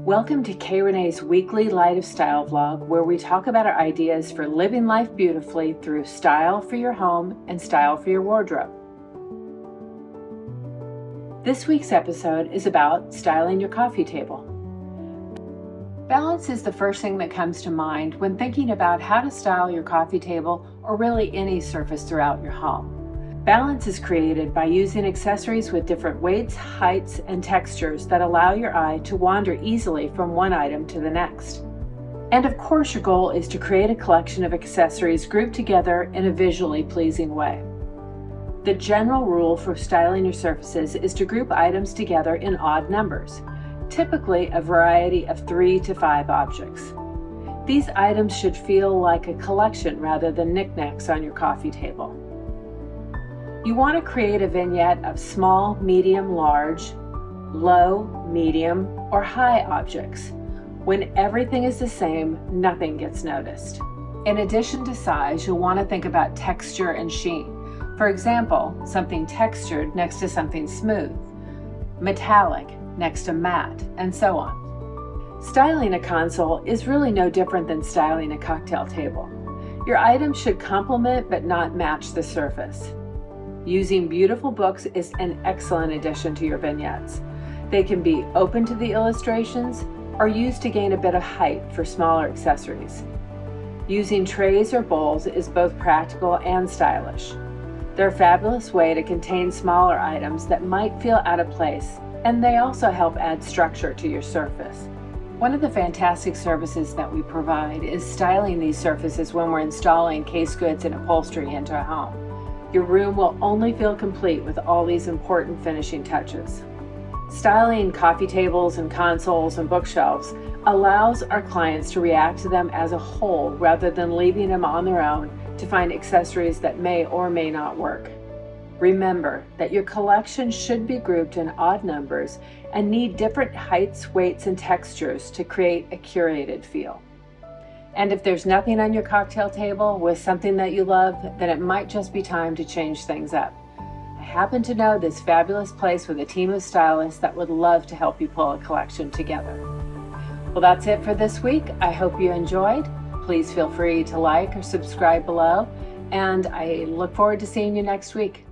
Welcome to Renee's weekly Light of Style vlog, where we talk about our ideas for living life beautifully through style for your home and style for your wardrobe. This week's episode is about styling your coffee table. Balance is the first thing that comes to mind when thinking about how to style your coffee table or really any surface throughout your home. Balance is created by using accessories with different weights, heights, and textures that allow your eye to wander easily from one item to the next. And of course, your goal is to create a collection of accessories grouped together in a visually pleasing way. The general rule for styling your surfaces is to group items together in odd numbers, typically a variety of 3 to 5 objects. These items should feel like a collection rather than knickknacks on your coffee table. You want to create a vignette of small, medium, large, low, medium, or high objects. When everything is the same, nothing gets noticed. In addition to size, you'll want to think about texture and sheen. For example, something textured next to something smooth, metallic next to matte, and so on. Styling a console is really no different than styling a cocktail table. Your items should complement but not match the surface. Using beautiful books is an excellent addition to your vignettes. They can be open to the illustrations or used to gain a bit of height for smaller accessories. Using trays or bowls is both practical and stylish. They're a fabulous way to contain smaller items that might feel out of place, and they also help add structure to your surface. One of the fantastic services that we provide is styling these surfaces when we're installing case goods and upholstery into a home. Your room will only feel complete with all these important finishing touches. Styling coffee tables and consoles and bookshelves allows our clients to react to them as a whole rather than leaving them on their own to find accessories that may or may not work. Remember that your collection should be grouped in odd numbers and need different heights, weights, and textures to create a curated feel. And if there's nothing on your cocktail table with something that you love, then it might just be time to change things up. I happen to know this fabulous place with a team of stylists that would love to help you pull a collection together. Well, that's it for this week. I hope you enjoyed. Please feel free to like or subscribe below, and I look forward to seeing you next week.